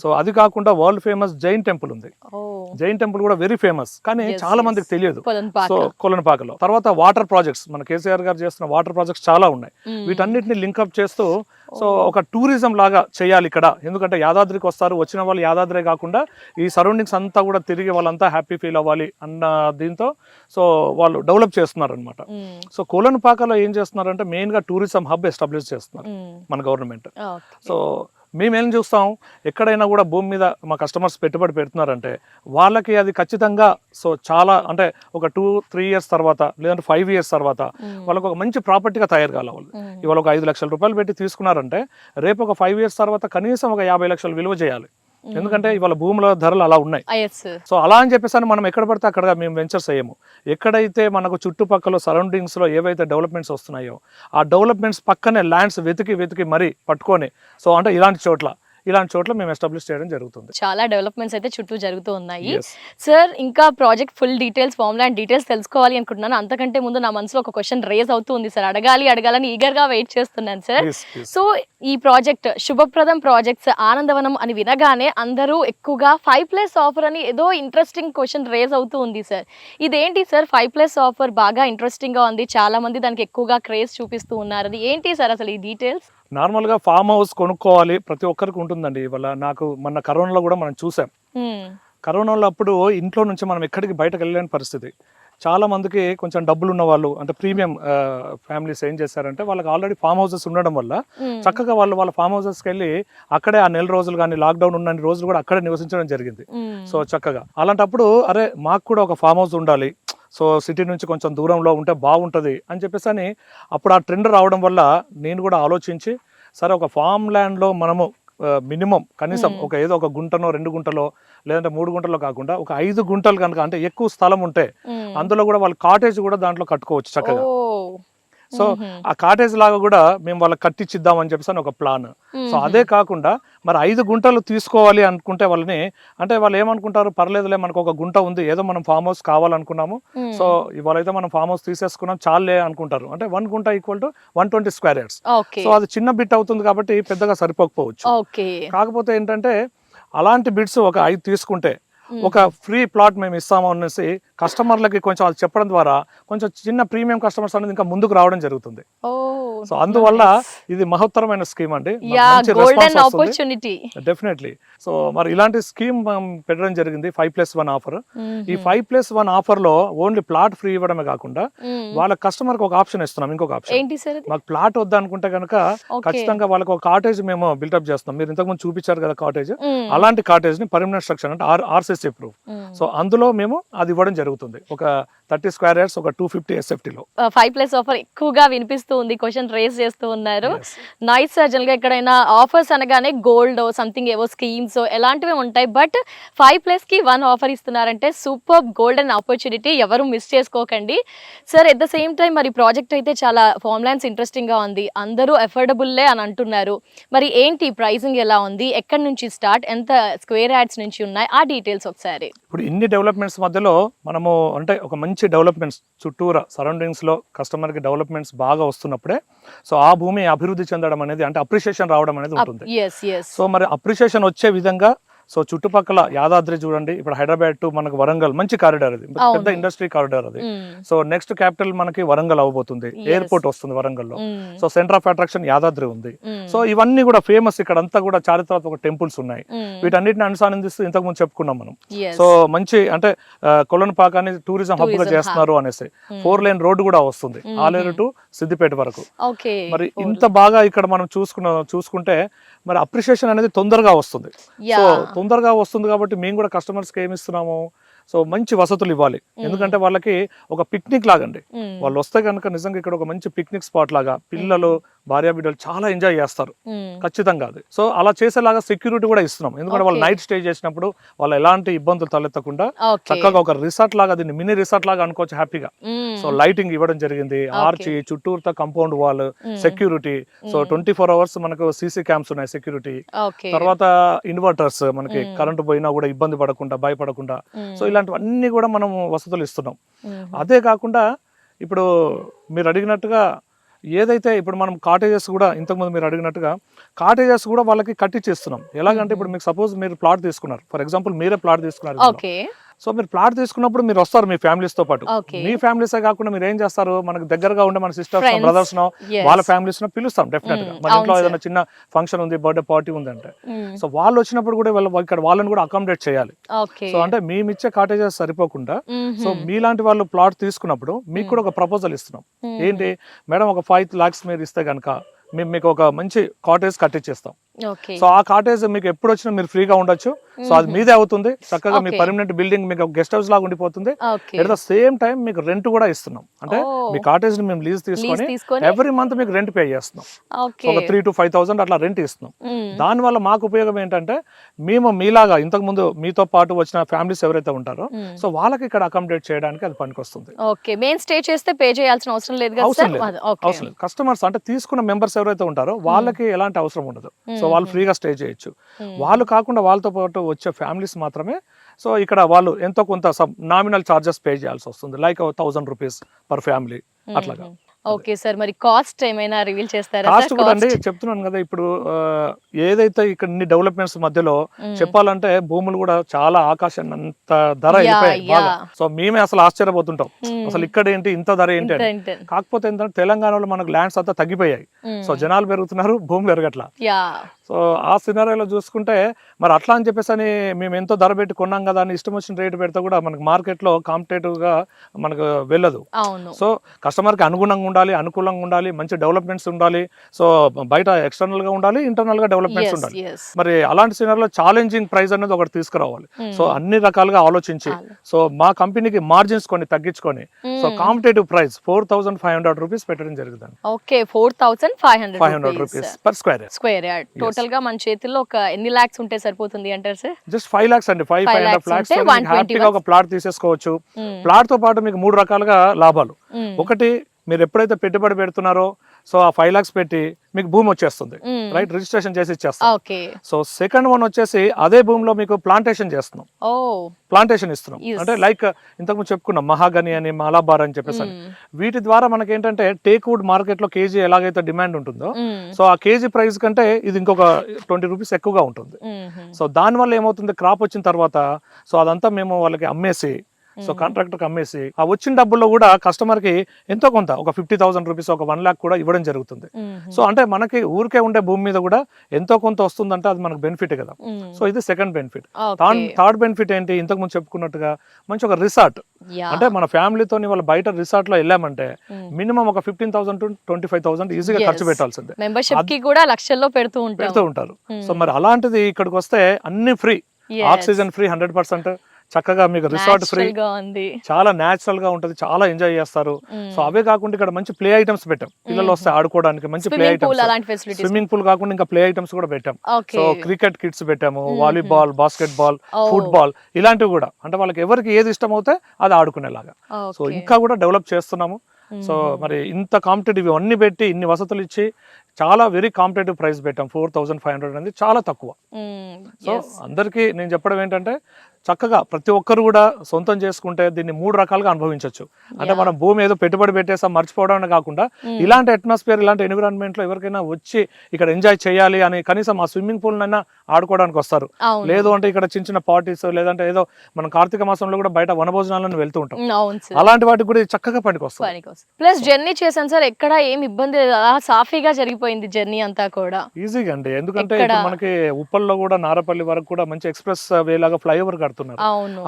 సో అది కాకుండా వరల్డ్ ఫేమస్ జైన్ టెంపుల్ ఉంది. జైన్ టెంపుల్ కూడా వెరీ ఫేమస్, కానీ చాలా మందికి తెలియదు. సో కొలన్పాకలో తర్వాత వాటర్ ప్రాజెక్ట్స్, మన కేసీఆర్ గారు చేస్తున్న వాటర్ ప్రాజెక్ట్స్ చాలా ఉన్నాయి. వీటన్నిటిని లింకప్ చేస్తూ సో ఒక టూరిజం లాగా చేయాలి ఇక్కడ. ఎందుకంటే యాదాద్రికి వస్తారు, వచ్చిన వాళ్ళు యాదాద్రే కాకుండా ఈ సరౌండింగ్స్ అంతా కూడా తిరిగి వాళ్ళంతా హ్యాపీ ఫీల్ అవ్వాలి అన్న దీంతో సో వాళ్ళు డెవలప్ చేస్తున్నారు అనమాట. సో కొలన్పాకలో ఏం చేస్తున్నారంటే మెయిన్ గా టూరిజం హబ్ ఎస్టాబ్లిష్ చేస్తున్నారు మన గవర్నమెంట్. సో మేమేం చూస్తాం, ఎక్కడైనా కూడా భూమి మీద మా కస్టమర్స్ పెట్టుబడి పెడుతున్నారంటే వాళ్ళకి అది ఖచ్చితంగా సో చాలా అంటే ఒక 2-3 years తర్వాత లేదంటే 5 years తర్వాత వాళ్ళకి ఒక మంచి ప్రాపర్టీగా తయారు కావాలి. వాళ్ళు ఇవాళ ఒక 5 లక్షల రూపాయలు పెట్టి తీసుకున్నారంటే రేపు ఒక 5 years తర్వాత కనీసం ఒక 50 లక్షలు విలువ చేయాలి. ఎందుకంటే ఇవాళ భూముల ధరలు అలా ఉన్నాయి. సో అలా అని చెప్పేసి మనం ఎక్కడ పడితే అక్కడ మేము వెంచర్స్ అయ్యాము. ఎక్కడైతే మనకు చుట్టుపక్కల సరౌండింగ్స్ లో ఏవైతే డెవలప్మెంట్స్ వస్తున్నాయో ఆ డెవలప్మెంట్స్ పక్కనే ల్యాండ్స్ వెతికి మరీ పట్టుకొని సో అంటే ఇలాంటి చోట్ల మేము ఎస్టాబ్లిష్ చేయడం జరుగుతుంది. చాలా డెవలప్మెంట్స్ అయితే చుట్టూ జరుగుతూ ఉన్నాయి. సార్ ఇంకా project full details, farm land details తెలుసుకోవాలి అనుకుంటున్నాను. అంతకంటే ముందు నా మనసులో ఒక క్వశ్చన్ రేజ్ అవుతుంది సార్, అడగాలని ఈగర్ గా వెయిట్ చేస్తున్నాను సార్. సో ఈ ప్రాజెక్ట్ శుభప్రదం ప్రాజెక్ట్స్ ఆనందవనం అని వినగానే అందరూ ఎక్కువగా 5+ ఆఫర్ అని ఏదో ఇంట్రెస్టింగ్ క్వశ్చన్ రేజ్ అవుతూ ఉంది సార్. ఇదేంటి సార్ 5+ ఆఫర్? బాగా ఇంట్రెస్టింగ్ గా ఉంది, చాలా మంది దానికి ఎక్కువగా క్రేజ్ చూపిస్తూ ఉన్నారు. అది ఏంటి సార్ అసలు ఈ డీటెయిల్స్? నార్మల్గా ఫామ్ హౌస్ కొనుక్కోవాలి ప్రతి ఒక్కరికి ఉంటుందండి. ఇవాళ నాకు మొన్న కరోనాలో కూడా మనం చూసాం. కరోనాలో అప్పుడు ఇంట్లో నుంచి మనం ఎక్కడికి బయటకు వెళ్ళలేని పరిస్థితి. చాలా మందికి కొంచెం డబ్బులు ఉన్న వాళ్ళు అంటే ప్రీమియం ఫ్యామిలీస్ ఏం చేశారంటే వాళ్ళకి ఆల్రెడీ ఫామ్ హౌసెస్ ఉండడం వల్ల చక్కగా వాళ్ళ ఫామ్ హౌసెస్కి వెళ్ళి అక్కడే ఆ 4 రోజులు కానీ లాక్డౌన్ ఉన్న రోజులు కూడా అక్కడే నివసించడం జరిగింది. సో చక్కగా అలాంటప్పుడు అరే మాకు కూడా ఒక ఫామ్ హౌస్ ఉండాలి, సో సిటీ నుంచి కొంచెం దూరంలో ఉంటే బాగుంటుంది అని చెప్పేసి అని అప్పుడు ఆ ట్రెండ్ రావడం వల్ల నేను కూడా ఆలోచించి సరే ఒక ఫామ్ ల్యాండ్లో మనము మినిమం కనీసం ఒక గుంటనో 2 గుంటలో లేదంటే 3 గుంటలో కాకుండా ఒక 5 గుంటలు కనుక అంటే ఎక్కువ స్థలం ఉంటే అందులో కూడా వాళ్ళు కాటేజ్ కూడా దాంట్లో కట్టుకోవచ్చు చక్కగా. సో ఆ కాటేజ్ లాగా కూడా మేము వాళ్ళకి కట్టించిద్దాం అని చెప్పేసి ఒక ప్లాన్. సో అదే కాకుండా మరి 5 గుంటలు తీసుకోవాలి అనుకుంటే వాళ్ళని అంటే వాళ్ళు ఏమనుకుంటారు, పర్లేదులే మనకు ఒక గుంట ఉంది, ఏదో మనం ఫామ్ హౌస్ కావాలనుకున్నాము, సో ఇవాళైతే మనం ఫామ్ హౌస్ తీసేసుకున్నాం చాలే అనుకుంటారు. అంటే 1 గుంట equal to 120 square yards. So అది చిన్న బిట్ అవుతుంది కాబట్టి పెద్దగా సరిపోకపోవచ్చు. కాకపోతే ఏంటంటే అలాంటి బిట్స్ ఒక 5 తీసుకుంటే ఒక ఫ్రీ ప్లాట్ మేము ఇస్తాము అనేసి కస్టమర్లకి కొంచెం అది చెప్పడం ద్వారా కొంచెం చిన్న ప్రీమియం కస్టమర్స్ అనేది ఇంకా ముందుకు రావడం జరుగుతుంది. సో అందువల్ల ఇది మహత్తరమైన స్కీమ్ అండి, డెఫినెట్లీ. సో మరి ఇలాంటి స్కీమ్ పెట్టడం జరిగింది 5+1 ఆఫర్. ఈ 5+1 ఆఫర్ లో ఓన్లీ ప్లాట్ ఫ్రీ ఇవ్వడమే కాకుండా వాళ్ళ కస్టమర్ కి ఒక ఆప్షన్ ఇస్తున్నాం. ఇంకొక ఆప్షన్, మాకు ప్లాట్ వద్దనుకుంటే కనుక ఖచ్చితంగా వాళ్ళకి ఒక కాటేజ్ మేము బిల్డప్ చేస్తున్నాం. మీరు ఇంతకు ముందు చూపించారు కదా కాటేజ్, అలాంటి కాటేజ్ ని పర్మనెంట్ స్ట్రక్చర్ అంటే RCC ప్రూఫ్. సో అందులో మేము అది ఇవ్వడం జరుగుతుంది. ఒక 30 square yards, ఒక 250 SFT లో 5+ ఆఫర్ ఎక్కువగా వినిపిస్తూ ఉంది, క్వశ్చన్ రేస్ చేస్తూ ఉన్నారు. నైస్ సార్, జనరల్ గా ఎక్కడైనా ఆఫర్స్ అనగానే గోల్డ్ సంథింగ్ ఏవో స్కీమ్స్ ఎలాంటివి ఉంటాయి, బట్ 5+1 ఆఫర్ ఇస్తున్నారంటే సూపర్ గోల్డెన్ ఆపర్చునిటీ, ఎవరు మిస్ చేసుకోకండి sir. At the same time మరి ప్రాజెక్ట్ అయితే చాలా ఫామ్ ల్యాండ్స్ ఇంట్రెస్టింగ్ గా ఉంది, అందరూ అఫోర్డబుల్లే అని అంటున్నారు. మరి ఏంటి ప్రైసింగ్ ఎలా ఉంది, ఎక్కడి నుంచి స్టార్ట్, ఎంత స్క్వేర్ యార్డ్స్ నుంచి ఉన్నాయి, ఆ డీటెయిల్స్ ఒకసారి. ఇప్పుడు ఇన్ని డెవలప్మెంట్స్ మధ్యలో మనము అంటే ఒక మంచి డెవలప్మెంట్స్ చుట్టూరా సరౌండింగ్స్ లో కస్టమర్ కి డెవలప్మెంట్స్ బాగా వస్తున్నప్పుడే సో ఆ భూమి అభివృద్ధి చెందడం అనేది అంటే అప్రిషియేషన్ రావడం అనేది ఉంటుంది. సో మరి అప్రిషియేషన్ వచ్చే విధంగా సో చుట్టుపక్కల యాదాద్రి చూడండి, ఇప్పుడు హైదరాబాద్ టు మనకు వరంగల్ మంచి కారిడార్, అది పెద్ద ఇండస్ట్రీ కారిడార్ అది. సో నెక్స్ట్ క్యాపిటల్ మనకి వరంగల్ అవబోతుంది, ఎయిర్పోర్ట్ వస్తుంది వరంగల్ లో. So centre of attraction Yadadri ఉంది. సో ఇవన్నీ కూడా ఫేమస్, ఇక్కడ అంతా కూడా చారిత్రాత్మక టెంపుల్స్ ఉన్నాయి. వీటన్నిటిని అనుసంధిస్తూ ఇంతకు ముందు చెప్పుకున్నాం మనం. సో మంచి అంటే కొలనుపాకాన్ని టూరిజం హబ్ గా చేస్తున్నారు అనేసి 4 lane రోడ్డు కూడా వస్తుంది ఆలేరు టు సిద్దిపేట వరకు. మరి ఇంత బాగా ఇక్కడ మనం చూసుకుంటే మరి అప్రిషియేషన్ అనేది తొందరగా వస్తుంది. సో తొందరగా వస్తుంది కాబట్టి మేము కూడా కస్టమర్స్కి ఏమి ఇస్తున్నాము, సో మంచి వసతులు ఇవ్వాలి. ఎందుకంటే వాళ్ళకి ఒక పిక్నిక్ లాగండి, వాళ్ళు వస్తే కనుక నిజంగా ఇక్కడ ఒక మంచి పిక్నిక్ స్పాట్ లాగా పిల్లలు భార్య బిడ్డలు చాలా ఎంజాయ్ చేస్తారు ఖచ్చితంగా అది. సో అలా చేసేలాగా సెక్యూరిటీ కూడా ఇస్తున్నాం, ఎందుకంటే వాళ్ళు నైట్ స్టే చేసినప్పుడు వాళ్ళు ఎలాంటి ఇబ్బందులు తలెత్తకుండా చక్కగా ఒక రిసార్ట్ లాగా, దీన్ని మినీ రిసార్ట్ లాగా అనుకోవచ్చు హ్యాపీగా. సో లైటింగ్ ఇవ్వడం జరిగింది, ఆర్చి చుట్టూరుతో compound wall, security. So 24 hours మనకు సీసీ క్యామ్స్ ఉన్నాయి, సెక్యూరిటీ. తర్వాత ఇన్వర్టర్స్, మనకి కరెంట్ పోయినా కూడా ఇబ్బంది పడకుండా, భయపడకుండా. సో ఇలాంటివన్నీ కూడా మనం వసతులు ఇస్తున్నాం. అదే కాకుండా ఇప్పుడు మీరు అడిగినట్టుగా ఏదైతే ఇప్పుడు మనం కాటేజెస్ కూడా ఇంతకుముందు మీరు అడిగినట్టుగా కాటేజెస్ కూడా వాళ్ళకి కట్టించేస్తున్నాం. ఎలాగంటే ఇప్పుడు మీకు సపోజ్ మీరు ప్లాట్ తీసుకున్నారు, ఫర్ ఎగ్జాంపుల్ మీరే ప్లాట్ తీసుకున్నారు. సో మీరు ప్లాట్ తీసుకున్నప్పుడు మీరు వస్తారు మీ ఫ్యామిలీస్ తో పాటు. మీ ఫ్యామిలీసే కాకుండా మీరు ఏం చేస్తారు, మనకు దగ్గరగా ఉండే మన సిస్టర్స్ బ్రదర్స్ నో వాళ్ళ ఫ్యామిలీస్ నో పిలుస్తాం డెఫినెట్ గా. మన ఇంట్లో ఏదైనా చిన్న ఫంక్షన్ ఉంది, బర్త్డే పార్టీ ఉంది అంటే, సో వాళ్ళు వచ్చినప్పుడు కూడా ఇక్కడ వాళ్ళని కూడా అకామిడేట్ చేయాలి. సో అంటే మేము ఇచ్చే కాటేజెస్ సరిపోకుండా, సో మీలాంటి వాళ్ళు ప్లాట్ తీసుకున్నప్పుడు మీకు కూడా ఒక ప్రపోజల్ ఇస్తున్నాం. ఏంటి మేడం, ఒక 5 lakhs మీరు ఇస్తే కనుక మేము మీకు ఒక మంచి కాటేజ్ కట్టించేస్తాం. సో ఆ కాటేజ్ మీకు ఎప్పుడు వచ్చినా మీరు ఫ్రీగా ఉండొచ్చు. సో అది మీదే అవుతుంది, చక్కగా మీ పర్మనెంట్ బిల్డింగ్ మీకు గెస్ట్ హౌస్ లాగా ఉండిపోతుంది. ఎట్ ద సేమ్ టైం మీకు రెంట్ కూడా ఇస్తున్నాం. అంటే మీ కాటేజ్ ని మేము లీజ్ తీసుకొని ఎవ్రీ మంత్ మీకు రెంట్ పే చేస్తున్నాం. ఒక 3,000 to 5,000 అట్లా రెంట్ ఇస్తున్నాం. దాని వల్ల మాకు ఉపయోగం ఏంటంటే, మేము మీలాగా ఇంతకు ముందు మీతో పాటు వచ్చిన ఫ్యామిలీస్ ఎవరైతే ఉంటారో సో వాళ్ళకి ఇక్కడ అకామిడేట్ చేయడానికి అది పనికొస్తుంది. అవసరం లేదు. కస్టమర్స్ అంటే తీసుకున్న మెంబర్స్ ఎవరైతే ఉంటారో వాళ్ళకి ఎలాంటి అవసరం ఉండదు. సో వాళ్ళు ఫ్రీగా స్టే చేయొచ్చు. వాళ్ళు కాకుండా వాళ్ళతో పాటు వచ్చే ఫ్యామిలీస్ మాత్రమే సో ఇక్కడ వాళ్ళు ఎంతో కొంత నామినల్ చార్జెస్ పే చేయాల్సి వస్తుంది, లైక్ 1,000 rupees పర్ ఫ్యామిలీ అట్లాగా. ఓకే సార్, మరి కాస్ట్ ఏమైనా రివీల్ చేస్తారా? కాస్ట్ కూడా అండి చెప్తున్నాను కదా, ఇప్పుడు ఏదైతే ఇక్కడ ఇన్ని డెవలప్మెంట్స్ మధ్యలో చెప్పాలంటే భూములు కూడా చాలా ఆకాశాన్ని అంత ధర అయిపోయాయి బాగా. సో మేమే అసలు ఆశ్చర్యపోతుంటాం, అసలు ఇక్కడ ఏంటి ఇంత ధర ఏంటి అని. కాకపోతే ఏంటంటే తెలంగాణలో మనకు ల్యాండ్స్ అంతా తగ్గిపోయాయి. సో జనాలు పెరుగుతున్నారు, భూమి పెరగట్లా. సో ఆ సినారియోలో చూసుకుంటే మరి అట్లా అని చెప్పేసి అని మేము ఎంతో ధర పెట్టి కొన్నాం కదా అని ఇష్టం వచ్చిన రేటు పెడితే కూడా మనకు మార్కెట్ లో కాంపిటేటివ్ గా మనకు వెళ్ళదు. సో కస్టమర్ కి అనుగుణంగా ఉండాలి, అనుకూలంగా ఉండాలి, మంచి డెవలప్మెంట్స్ ఉండాలి. సో బయట ఎక్స్టర్నల్ గా ఉండాలి, ఇంటర్నల్ గా డెవలప్మెంట్స్ ఉండాలి. మరి అలాంటి సినారియోలో ఛాలెంజింగ్ ప్రైస్ అనేది ఒకటి తీసుకురావాలి. సో అన్ని రకాలుగా ఆలోచించి సో మా కంపెనీకి మార్జిన్స్ కొన్ని తగ్గించుకొని సో కాంపిటేటివ్ ప్రైస్ 4,500 rupees పెట్టడం జరుగుతుంది. Okay, 4,500 rupees per square yard. Total గా మన చేతిలో ఒక ఎన్ని లాక్స్ ఉంటే సరిపోతుంది అంటారు సార్? జస్ట్ 5 lakhs అండి, 5.5 lakhs హ్యాపీగా ఒక ప్లాట్ తీసేసుకోవచ్చు. ప్లాట్ తో పాటు మీకు 3 రకాలుగా లాభాలు. ఒకటి, మీరు ఎప్పుడైతే పెట్టుబడి పెడుతున్నారో సో ఆ 5 lakhs పెట్టి మీకు భూమి వచ్చేస్తుంది, రైట్, రిజిస్ట్రేషన్ చేసి ఇచ్చేస్తాం. సో సెకండ్ వన్ వచ్చేసి అదే భూమిలో మీకు ప్లాంటేషన్ చేస్తున్నాం, ప్లాంటేషన్ ఇస్తున్నాం. అంటే లైక్ ఇంతకు చెప్పుకున్నాం మహాగని అని, మలబార్ అని చెప్పేసి. వీటి ద్వారా మనకి ఏంటంటే టేక్ వుడ్ మార్కెట్ లో కేజీ ఎలాగైతే డిమాండ్ ఉంటుందో సో ఆ కేజీ ప్రైస్ కంటే ఇది ఇంకొక 20 rupees ఎక్కువగా ఉంటుంది. సో దాని వల్ల ఏమవుతుంది, క్రాప్ వచ్చిన తర్వాత సో అదంతా మేము వాళ్ళకి అమ్మేసి, సో కాంట్రాక్టర్ అమ్మేసి ఆ వచ్చిన డబ్బుల్లో కూడా కస్టమర్ కి ఎంతో కొంత ఒక 50,000 rupees, ఒక 1 lakh కూడా ఇవ్వడం జరుగుతుంది. సో అంటే మనకి ఊరికే ఉండే భూమి మీద కూడా ఎంతో కొంత వస్తుందంటే అది మనకు బెనిఫిట్ కదా. సో ఇది సెకండ్ బెనిఫిట్. థర్డ్ బెనిఫిట్ ఏంటి, ఇంతకు ముందు చెప్పుకున్నట్టుగా మంచి ఒక రిసార్ట్. అంటే మన ఫ్యామిలీతో వాళ్ళ బయట రిసార్ట్ లో వెళ్ళామంటే మినిమం ఒక 15,000 to 25,000 ఈజీగా ఖర్చు పెట్టాల్సిందే. మెంబర్షిప్ కి కూడా లక్షల్లో పెడుతూ ఉంటారు. సో మరి అలాంటిది ఇక్కడికి వస్తే అన్ని ఫ్రీ, ఆక్సిజన్ ఫ్రీ 100%, చక్కగా మీకు రిసార్ట్ ఫ్రీ, చాలా న్యాచురల్ గా ఉంటది, చాలా ఎంజాయ్ చేస్తారు. సో అవే కాకుండా ఇక్కడ మంచి ప్లే ఐటమ్స్ పెట్టాం, పిల్లలు వస్తే ఆడుకోవడానికి మంచి ప్లే ఐటమ్స్. స్విమ్మింగ్ పూల్ కాకుండా ఇంకా ప్లే ఐటమ్స్ కూడా పెట్టాం. సో క్రికెట్ కిట్స్ పెట్టాము, వాలీబాల్, బాస్కెట్ బాల్, ఫుట్బాల్, ఇలాంటివి కూడా. అంటే వాళ్ళకి ఎవరికి ఏది ఇష్టం అవుతే అది ఆడుకునేలాగా. సో ఇంకా కూడా డెవలప్ చేస్తున్నాము. సో మరి ఇంత కాంపిటేటివ్ అన్ని పెట్టి ఇన్ని వసతులు ఇచ్చి చాలా వెరీ కాంపిటేటివ్ ప్రైస్ పెట్టాం. 4,500 అనేది చాలా తక్కువ. సో అందరికీ నేను చెప్పడం ఏంటంటే చక్కగా ప్రతి ఒక్కరు కూడా సొంతం చేసుకుంటే దీన్ని 3 రకాలుగా అనుభవించవచ్చు. అంటే మనం భూమి ఏదో పెట్టుబడి పెట్టేసాం మర్చిపోవడం కాకుండా ఇలాంటి అట్మాస్ఫియర్, ఇలాంటి ఎన్విరాన్మెంట్ లో ఎవరికైనా వచ్చి ఇక్కడ ఎంజాయ్ చేయాలి అని కనీసం ఆ స్విమ్మింగ్ పూల్ నైనా ఆడుకోవడానికి వస్తారు. లేదు అంటే ఇక్కడ చిన్న చిన్న పార్టీస్, లేదంటే ఏదో మనం కార్తీక మాసంలో కూడా బయట వనభోజనాలను వెళ్తూ ఉంటాం, అలాంటి వాటికి కూడా చక్కగా పనికొస్తుంది. ప్లస్ జర్నీ చేశాను సార్, ఎక్కడ ఏం ఇబ్బంది లేదు, సాఫీగా జరిగిపోయింది జర్నీ అంతా కూడా ఈజీగా అండి. ఎందుకంటే మనకి ఉప్పల్లో కూడా నారపల్లి వరకు కూడా మంచి ఎక్స్ప్రెస్ వే లాగా ఫ్లైఓవర్ కడుతున్నారు.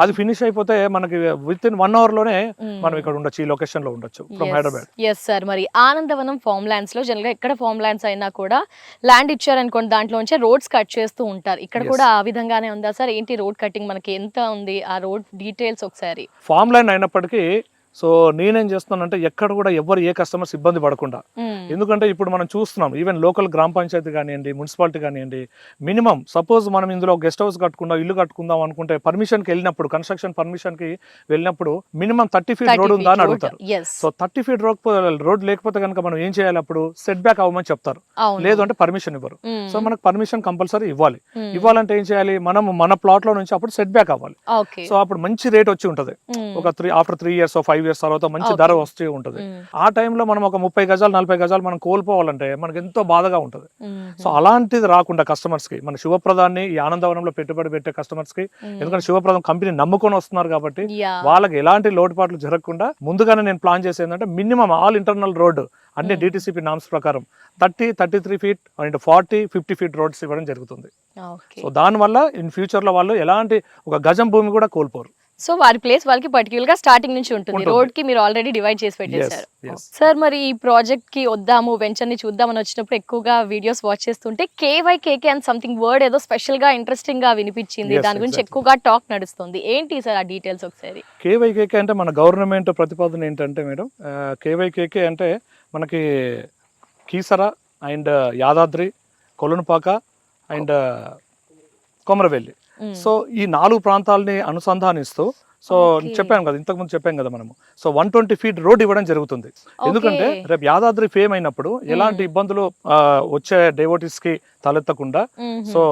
అది ఫినిష్ అయిపోతే మనకి విత్ ఇన్ 1 hour లోనే మనం ఇక్కడ ఉండొచ్చు, ఈ లొకేషన్ లో ఉండొచ్చు ఫ్రమ్ హైదరాబాద్. ఎస్ సార్, మరి ఆనందవనం ఫార్మ్ ల్యాండ్స్ లో జనరల్ గా ఎక్కడ ఫార్మ్ ల్యాండ్స్ అయినా కూడా ల్యాండ్ ఇచ్చారనుకోండి దాంట్లోంచి రోడ్స్ కట్ చేస్తూ ఉంటారు. ఇక్కడ కూడా ఆ విధంగానే ఉందా సార్? ఏంటి రోడ్ కటింగ్ మనకి ఎంత ఉంది, ఆ రోడ్ డీటెయిల్స్ ఒకసారి. ఫార్మ్ ల్యాండ్ అయినప్పటికీ సో నేనేం చేస్తున్నానంటే ఎక్కడ కూడా ఎవరు ఏ కస్టమర్స్ ఇబ్బంది పడకుండా, ఎందుకంటే ఇప్పుడు మనం చూస్తున్నాం ఈవెన్ లోకల్ గ్రామ పంచాయతీ కానివ్వండి, మున్సిపాలిటీ కానివ్వండి, మినిమం సపోజ్ మనం ఇందులో గెస్ట్ హౌస్ కట్టుకుందాం, ఇల్లు కట్టుకుందాం అనుకుంటే పర్మిషన్కి వెళ్ళినప్పుడు, కన్స్ట్రక్షన్ పర్మిషన్కి వెళ్ళినప్పుడు మినిమం 30 feet రోడ్ ఉందా అని అడుగుతారు. సో 30 feet రోడ్ లేకపోతే కనుక మనం ఏం చేయాలి, అప్పుడు సెట్ బ్యాక్ అవ్వమని చెప్తారు, లేదు అంటే పర్మిషన్ ఇవ్వరు. సో మనకు పర్మిషన్ కంపల్సరీ ఇవ్వాలి. ఇవ్వాలంటే ఏం చేయాలి, మనం మన ప్లాట్ లో నుంచి అప్పుడు సెట్ బ్యాక్ అవ్వాలి. సో అప్పుడు మంచి రేట్ వచ్చి ఉంటది, ఒక ఆఫ్టర్ 3 years 5 years తర్వాత మంచి ధర వస్తూ ఉంటది. ఆ టైంలో మనం ఒక 30 గజాలు 40 గజాలు మనం కోల్పోవాలంటే మనకు ఎంతో బాధగా ఉంటది. సో అలాంటిది రాకుండా కస్టమర్స్ కి, మన శుభప్రదాన్ని ఈ ఆనందవనంలో పెట్టుబడి పెట్టే కస్టమర్స్ కి, ఎందుకంటే శుభప్రదం కంపెనీ నమ్ముకొని వస్తున్నారు కాబట్టి వాళ్ళకి ఎలాంటి లోటుపాట్లు జరగకుండా ముందుగానే నేను ప్లాన్ చేసేది ఏంటంటే మినిమం ఆల్ ఇంటర్నల్ రోడ్ అన్ని డిటిసిపి నామ్స్ ప్రకారం 33 feet అండ్ 50 feet రోడ్స్ ఇవ్వడం జరుగుతుంది. సో దానివల్ల ఇన్ ఫ్యూచర్ లో వాళ్ళు ఎలాంటి ఒక గజం భూమి కూడా కోల్పోరు. సో వారి ప్లేస్ వాళ్ళకి పర్టిక్యులర్ గా స్టార్టింగ్ నుంచి ఉంటుంది, రోడ్ కి మీరు ఆల్రెడీ డివైడ్ చేసి పెట్టేశారు. సార్ మరి ఈ ప్రాజెక్ట్ కి వద్దాము, వెంచర్ ని చూద్దామని వచ్చినప్పుడు ఎక్కువగా వీడియోస్ వాచ్ చేస్తుంటే KYKK అండ్ సంథింగ్ వర్డ్ ఏదో స్పెషల్ గా ఇంట్రెస్టింగ్ గా వినిపించింది, దాని గురించి ఎక్కువగా టాక్ నడుస్తుంది. ఏంటి సార్ ఆ డీటెయిల్స్ ఒకసారి? KYKK అంటే మన గవర్నమెంట్ ప్రతిపాదన ఏంటంటే మేడం, KYKK అంటే మనకి Keesara and Yadadri, Kolanupaka and Komaravelli, so ఈ 4 ప్రాంతాలని అనుసంధానిస్తూ, సో చెప్పాను కదా ఇంతకుముందు చెప్పాం కదా మనము, సో 120 feet రోడ్ ఇవ్వడం జరుగుతుంది. ఎందుకంటే రేపు యాదాద్రి ఫేమ్ అయినప్పుడు ఎలాంటి ఇబ్బందులు వచ్చే డెవోటీస్ కి తలెత్తకుండా, సో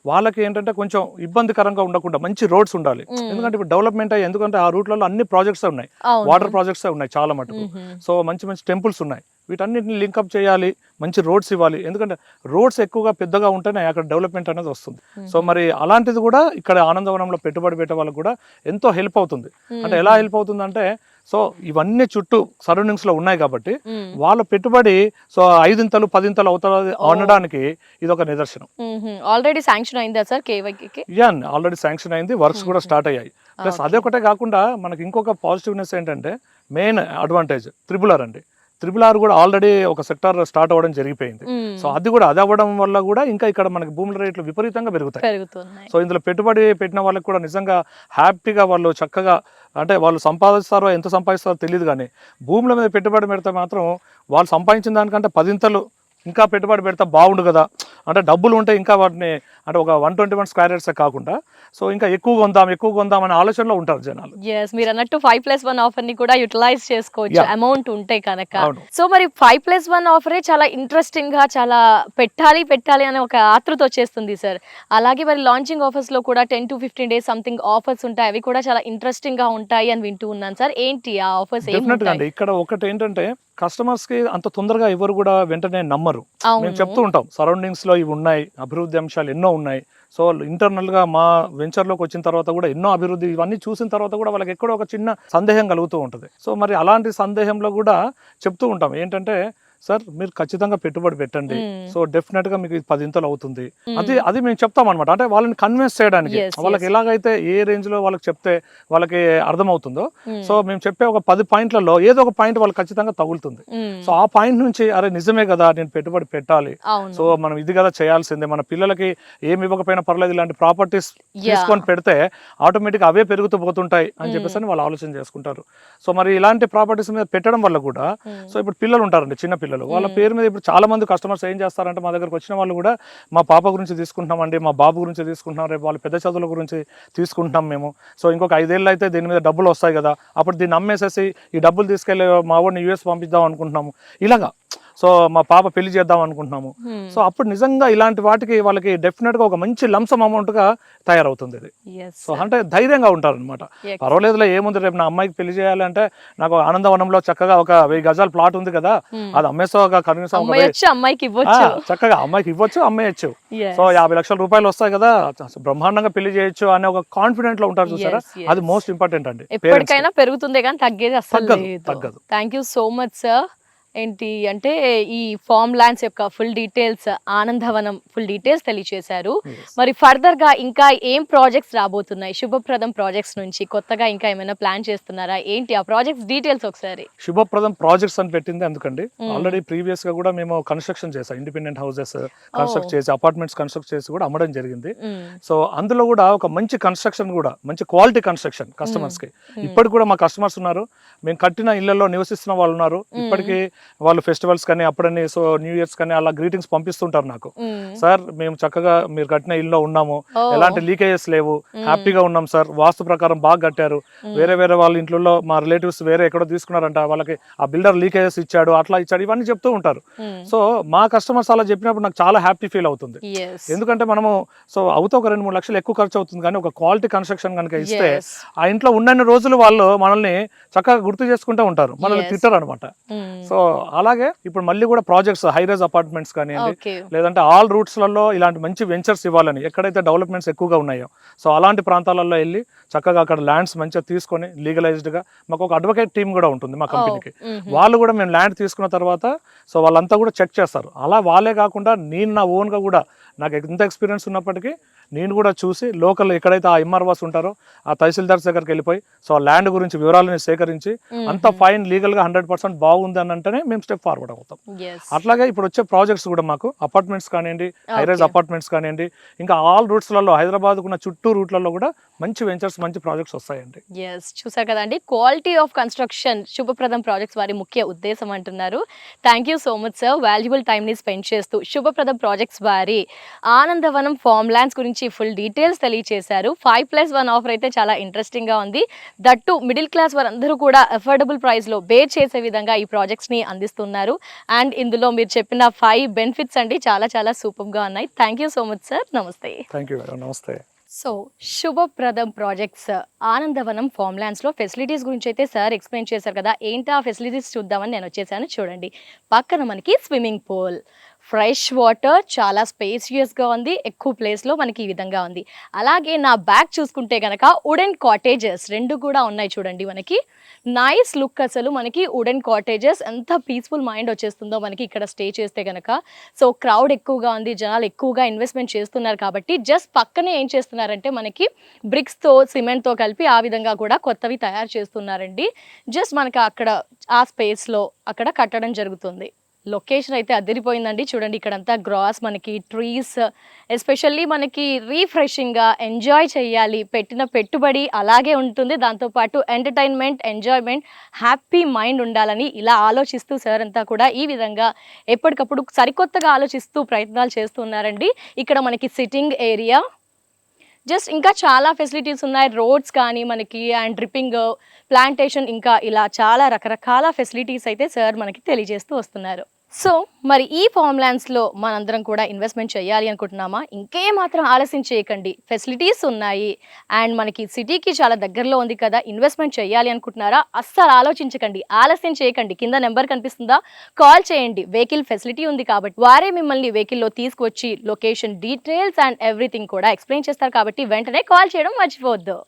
వాళ్ళకి ఏంటంటే కొంచెం ఇబ్బందికరంగా ఉండకుండా మంచి రోడ్స్ ఉండాలి. ఎందుకంటే ఇప్పుడు డెవలప్మెంట్ అయ్యి, ఎందుకంటే ఆ రూట్లలో అన్ని ప్రాజెక్ట్స్ ఉన్నాయి, వాటర్ ప్రాజెక్ట్స్ ఉన్నాయి చాలా మటుకు, సో మంచి మంచి టెంపుల్స్ ఉన్నాయి, వీటన్నిటిని లింకప్ చేయాలి, మంచి రోడ్స్ ఇవ్వాలి. ఎందుకంటే రోడ్స్ ఎక్కువగా పెద్దగా ఉంటేనే అక్కడ డెవలప్మెంట్ అనేది వస్తుంది. సో మరి అలాంటిది కూడా ఇక్కడ ఆనందవనంలో పెట్టుబడి పెట్టే వాళ్ళకి కూడా ఎంతో హెల్ప్ అవుతుంది. అంటే ఎలా హెల్ప్ అవుతుంది అంటే, సో ఇవన్నీ చుట్టూ సరౌండింగ్స్ లో ఉన్నాయి కాబట్టి వాళ్ళ పెట్టుబడి సో 5 ఇంతలు 10 ఇంతలు అవుతుంది అనడానికి ఇది ఒక నిదర్శనం. ఆల్రెడీ శాంక్షన్ అయిందా సార్ KYKK? ఆల్రెడీ శాంక్షన్ అయింది, వర్క్స్ కూడా స్టార్ట్ అయ్యాయి. ప్లస్ అదొకటే కాకుండా మనకి ఇంకొక పాజిటివ్నెస్ ఏంటంటే, మెయిన్ అడ్వాంటేజ్ RRR అండి. RRR కూడా ఆల్రెడీ ఒక సెక్టార్ స్టార్ట్ అవ్వడం జరిగిపోయింది. సో అది అవ్వడం వల్ల కూడా ఇంకా ఇక్కడ మనకి భూముల రేట్లు విపరీతంగా పెరుగుతాయి. సో ఇందులో పెట్టుబడి పెట్టిన వాళ్ళకి కూడా నిజంగా హ్యాపీగా వాళ్ళు చక్కగా, అంటే వాళ్ళు సంపాదిస్తారో ఎంత సంపాదిస్తారో తెలియదు, కానీ భూముల మీద పెట్టుబడి పెడితే మాత్రం వాళ్ళు సంపాదించిన దానికంటే 10 ఇంతలు ఇంకా పెట్టుబడి పెడితే బాగుండు కదా, అంటే డబ్బులు ఉంటే ఇంకా వాటిని, అంటే ఒక 121 square yards కాకుండా సో ఇంకా ఎక్కువ కొందాం అనే ఆలోచనలో ఉంటారు జనాలు. మీరు అన్నట్టు 5+1 ఆఫర్ ని కూడా యూటిలైజ్ చేసుకోవచ్చు అమౌంట్ ఉంటే కనుక. సో మరి 5+1 ఆఫరే చాలా ఇంట్రెస్టింగ్ గా, చాలా పెట్టాలి అనే ఒక ఆతృత వచ్చేస్తుంది సార్. అలాగే మరి లాంచింగ్ ఆఫర్స్ లో కూడా 10 to 15 days సంథింగ్ ఆఫర్స్ ఉంటాయి, అవి కూడా చాలా ఇంట్రెస్టింగ్ గా ఉంటాయి అని వింటూ ఉన్నాను సార్. ఏంటి ఆ ఆఫర్స్? ఇక్కడ ఒకటి ఏంటంటే, కస్టమర్స్ కి అంత తొందరగా ఎవరు కూడా వెంటనే నమ్మరు. మేము చెప్తూ ఉంటాం సరౌండింగ్స్ లో ఇవి ఉన్నాయి, అభివృద్ధి అంశాలు ఎన్నో ఉన్నాయి. సో ఇంటర్నల్ గా మా వెంచర్ లోకి వచ్చిన తర్వాత కూడా ఎన్నో అభివృద్ధి, ఇవన్నీ చూసిన తర్వాత కూడా వాళ్ళకి ఎక్కడో ఒక చిన్న సందేహం కలుగుతూ ఉంటుంది. సో మరి అలాంటి సందేహంలో కూడా చెప్తూ ఉంటాం ఏంటంటే, సార్ మీరు ఖచ్చితంగా పెట్టుబడి పెట్టండి, సో డెఫినెట్ గా మీకు 10 ఇంతలు అవుతుంది. అది మేము చెప్తాం అనమాట. అంటే వాళ్ళని కన్విన్స్ చేయడానికి, వాళ్ళకి ఎలాగైతే ఏ రేంజ్ లో వాళ్ళకి చెప్తే వాళ్ళకి అర్థమవుతుందో, సో మేము చెప్పే ఒక 10 పాయింట్లలో ఏదో ఒక పాయింట్ వాళ్ళకి ఖచ్చితంగా తగులుతుంది. సో ఆ పాయింట్ నుంచి అరే నిజమే కదా, నేను పెట్టుబడి పెట్టాలి, సో మనం ఇది కదా చేయాల్సిందే, మన పిల్లలకి ఏమి ఇవ్వకపోయినా పర్లేదు, ఇలాంటి ప్రాపర్టీస్ తీసుకొని పెడితే ఆటోమేటిక్ అవే పెరుగుతూ పోతుంటాయి అని చెప్పేసి వాళ్ళు ఆలోచన చేసుకుంటారు. సో మరి ఇలాంటి ప్రాపర్టీస్ మీద పెట్టడం వల్ల కూడా, సో ఇప్పుడు పిల్లలు ఉంటారండి, చిన్న పిల్లలు, వాళ్ళ పేరు మీద ఇప్పుడు చాలా మంది కస్టమర్స్ ఏం చేస్తారంటే, మా దగ్గరకు వచ్చిన వాళ్ళు కూడా మా పాప గురించి తీసుకుంటున్నామండి, మా బాబు గురించి తీసుకుంటున్నాం, రేపు వాళ్ళ పెద్ద చదువుల గురించి తీసుకుంటున్నాం మేము, సో ఇంకొక 5 ఏళ్ళు అయితే దీని మీద డబ్బులు వస్తాయి కదా, అప్పుడు దీన్ని అమ్మేసేసి ఈ డబ్బులు తీసుకెళ్ళి మా వాడిని US పంపిద్దాం అనుకుంటున్నాము, ఇలాగా సో మా పాప పెళ్లి చేద్దాం అనుకుంటున్నాము. సో అప్పుడు నిజంగా ఇలాంటి వాటికి వాళ్ళకి డెఫినెట్ గా ఒక మంచి లంసం అమౌంట్ గా తయారవుతుంది ఇది. సో అంటే ధైర్యంగా ఉంటారు అనమాట, పర్వాలేదులే ఏముంది, రేపు నా అమ్మాయికి పెళ్లి చేయాలంటే నాకు ఆనందవనంలో చక్కగా ఒక 1000 గజాల ప్లాట్ ఉంది కదా, అది అమ్మేస్తా కనీసం చక్కగా అమ్మాయికి ఇవ్వచ్చు, అమ్మేయచ్చు, సో 50 లక్షల రూపాయలు వస్తాయి కదా, బ్రహ్మాండంగా పెళ్లి చేయొచ్చు అనే ఒక కాన్ఫిడెంట్ లో ఉంటారు చూసారా, అది మోస్ట్ ఇంపార్టెంట్ అండి. ఎప్పటికైనా పెరుగుతుంది కానీ తగ్గేది అసలు తగ్గదు. Thank you so much sir. ఏంటి అంటే ఈ ఫామ్ ల్యాండ్స్ యొక్క full details, Anandavanam full details తెలియచేశారు. మరి ఫర్దర్ గా ఇంకా ఏం ప్రాజెక్ట్స్ రాబోతున్నాయి శుభప్రదం ప్రాజెక్ట్స్ నుంచి? కొత్తగా ఇంకా ఏమైనా ప్లాన్ చేస్తున్నారా ఏంటి? ఆ ప్రాజెక్ట్స్ డీటెయిల్స్ ఒకసారి. శుభప్రదం ప్రాజెక్ట్స్ అని పెట్టింది ఎందుకండి, ఆల్రెడీ ప్రీవియస్ గా కూడా మేము కన్స్ట్రక్షన్ చేసాం, ఇండిపెండెంట్ హౌసెస్ కన్స్ట్రక్ట్ చేసి, అపార్ట్మెంట్స్ కన్స్ట్రక్ట్ చేసి కూడా అమ్మడం జరిగింది. సో అందులో కూడా ఒక మంచి కన్స్ట్రక్షన్ కూడా, మంచి క్వాలిటీ కన్స్ట్రక్షన్ కస్టమర్స్ కి. ఇప్పటికి కూడా మా కస్టమర్స్ ఉన్నారు, మేము కట్టిన ఇళ్లలో నివసిస్తున్న వాళ్ళు ఉన్నారు. ఇప్పటికీ వాళ్ళు ఫెస్టివల్స్ కానీ అప్పుడని, సో న్యూ ఇయర్స్ కానీ అలా గ్రీటింగ్స్ పంపిస్తుంటారు నాకు. సార్ మేము చక్కగా మీరు కట్టిన ఇల్లు ఉన్నాము, ఎలాంటి లీకేజెస్ లేవు, హ్యాపీగా ఉన్నాం సార్, వాస్తు ప్రకారం బాగా కట్టారు. వేరే వేరే వాళ్ళ ఇంట్లో మా రిలేటివ్స్ వేరే ఎక్కడో తీసుకున్నారంట, వాళ్ళకి ఆ బిల్డర్ లీకేజెస్ ఇచ్చాడు, అట్లా ఇచ్చాడు, ఇవన్నీ చెప్తూ ఉంటారు. సో మా కస్టమర్స్ అలా చెప్పినప్పుడు నాకు చాలా హ్యాపీ ఫీల్ అవుతుంది. ఎందుకంటే మనము సో అవుతా ఒక 2-3 లక్షలు ఎక్కువ ఖర్చు అవుతుంది, కానీ ఒక క్వాలిటీ కన్స్ట్రక్షన్ కనుక ఇస్తే ఆ ఇంట్లో ఉన్నన్ని రోజులు వాళ్ళు మనల్ని చక్కగా గుర్తు చేసుకుంటూ ఉంటారు, మనల్ని తిట్టారు అనమాట. సో అలాగే ఇప్పుడు మళ్ళీ కూడా ప్రాజెక్ట్స్, హైరైజ్ అపార్ట్మెంట్స్ కానివ్వండి, లేదంటే ఆల్ రూట్స్ లలో ఇలాంటి మంచి వెంచర్స్ ఇవ్వాలని, ఎక్కడైతే డెవలప్మెంట్స్ ఎక్కువగా ఉన్నాయో సో అలాంటి ప్రాంతాలలో వెళ్ళి చక్కగా అక్కడ ల్యాండ్స్ మంచిగా తీసుకొని లీగలైజ్డ్ గా, మాకు ఒక అడ్వకేట్ టీమ్ కూడా ఉంటుంది మా కంపెనీకి. వాళ్ళు కూడా మేము ల్యాండ్ తీసుకున్న తర్వాత సో వాళ్ళంతా కూడా చెక్ చేస్తారు. అలా వాళ్ళే కాకుండా నేను నా ఓన్ గా కూడా, నాకు ఎంత ఎక్స్పీరియన్స్ ఉన్నప్పటికీ నేను కూడా చూసి లోకల్ ఎక్కడైతే ఆ ఎంఆర్ఓస్ ఉంటారో ఆ తహసీల్దార్స్ దగ్గరికి వెళ్ళిపోయి సో ఆ ల్యాండ్ గురించి వివరాలను సేకరించి అంత ఫైన్ లీగల్ గా 100% బాగుంది అని అంటేనే మేము స్టెప్ ఫార్వర్డ్ అవుతాం. అట్లాగే ఇప్పుడు వచ్చే ప్రాజెక్ట్స్ కూడా మాకు అపార్ట్మెంట్స్ కానివ్వండి, హైరైజ్ అపార్ట్మెంట్స్ కానివ్వండి, ఇంకా ఆల్ రూట్స్లలో హైదరాబాద్ ఉన్న చుట్టూ రూట్లలో కూడా మంచి వెంచర్స్, మంచి ప్రాజెక్ట్స్ వస్తాయండి. చూసారు కదండి, క్వాలిటీ ఆఫ్ కన్స్ట్రక్షన్ శుభప్రదం ప్రాజెక్ట్స్ వారి ముఖ్య ఉద్దేశం అంటున్నారు. Thank you so much sir, valuable time ని స్పెండ్ చేస్తూ శుభప్రదం ప్రాజెక్ట్స్ వారి ఆనందవనం ఫామ్ ల్యాండ్స్ గురించి ఫుల్ డీటెయిల్స్ తెలియచేశారు. 5+1 ఆఫర్ అయితే చాలా ఇంట్రెస్టింగ్ గా ఉంది. దట్టు మిడిల్ క్లాస్ వారందరూ కూడా అఫోర్డబుల్ ప్రైస్ లో బేర్ చేసే విధంగా ఈ ప్రాజెక్ట్స్ ని అందిస్తున్నారు. అండ్ ఇందులో మీరు చెప్పిన 5 బెనిఫిట్స్ అండి చాలా చాలా సూపర్ గా ఉన్నాయి. Thank you so much sir, నమస్తే. థ్యాంక్ యూ, నమస్తే. So Subhapradam Projects Anandavanam Farm Lands లో ఫెసిలిటీస్ గురించి అయితే సార్ ఎక్స్ప్లెయిన్ చేశారు కదా. ఏంటి ఆ ఫెసిలిటీస్ చూద్దామని నేను వచ్చేసాను. చూడండి, పక్కన మనకి స్విమ్మింగ్ పూల్, ఫ్రెష్ వాటర్, చాలా స్పేసియస్గా ఉంది, ఎక్కువ ప్లేస్లో మనకి ఈ విధంగా ఉంది. అలాగే నా బ్యాక్ చూసుకుంటే కనుక వుడెన్ కాటేజెస్ 2 కూడా ఉన్నాయి. చూడండి, మనకి నైస్ లుక్. అసలు మనకి వుడెన్ కాటేజెస్ ఎంత పీస్ఫుల్ మైండ్ వచ్చేస్తుందో మనకి ఇక్కడ స్టే చేస్తే కనుక. సో క్రౌడ్ ఎక్కువగా ఉంది, జనాలు ఎక్కువగా ఇన్వెస్ట్మెంట్ చేస్తున్నారు కాబట్టి జస్ట్ పక్కనే ఏం చేస్తున్నారంటే మనకి బ్రిక్స్తో, సిమెంట్తో కలిపి ఆ విధంగా కూడా కొత్తవి తయారు చేస్తున్నారండి. జస్ట్ మనకి అక్కడ ఆ స్పేస్లో అక్కడ కట్టడం జరుగుతుంది. లొకేషన్ అయితే అదిరిపోయిందండి. చూడండి, ఇక్కడంతా గ్రాస్, మనకి ట్రీస్, ఎస్పెషల్లీ మనకి రీఫ్రెషింగ్గా ఎంజాయ్ చేయాలి, పెట్టిన పెట్టుబడి అలాగే ఉంటుంది, దాంతోపాటు ఎంటర్టైన్మెంట్, ఎంజాయ్మెంట్, హ్యాపీ మైండ్ ఉండాలని ఇలా ఆలోచిస్తూ సార్ అంతా కూడా ఈ విధంగా ఎప్పటికప్పుడు సరికొత్తగా ఆలోచిస్తూ ప్రయత్నాలు చేస్తున్నారండి. ఇక్కడ మనకి సిట్టింగ్ ఏరియా, జస్ట్ ఇంకా చాలా ఫెసిలిటీస్ ఉన్నాయి. రోడ్స్ కానీ మనకి, అండ్ డ్రిప్పింగ్, ప్లాంటేషన్, ఇంకా ఇలా చాలా రకరకాల ఫెసిలిటీస్ అయితే సార్ మనకి తెలియజేస్తూ వస్తున్నారు. సో మరి ఈ ఫామ్ ల్యాండ్స్లో మనందరం కూడా ఇన్వెస్ట్మెంట్ చేయాలి అనుకుంటున్నామా? ఇంకేమాత్రం ఆలస్యం చేయకండి, ఫెసిలిటీస్ ఉన్నాయి అండ్ మనకి సిటీకి చాలా దగ్గరలో ఉంది కదా. ఇన్వెస్ట్మెంట్ చేయాలి అనుకుంటున్నారా? అస్సలు ఆలోచించకండి, ఆలస్యం చేయకండి. కింద నెంబర్ కనిపిస్తుందా, కాల్ చేయండి. వెహికల్ ఫెసిలిటీ ఉంది కాబట్టి వారే మిమ్మల్ని వెహికల్లో తీసుకొచ్చి లొకేషన్ డీటెయిల్స్ అండ్ ఎవ్రీథింగ్ కూడా ఎక్స్ప్లెయిన్ చేస్తారు కాబట్టి వెంటనే కాల్ చేయడం మర్చిపోవద్దు.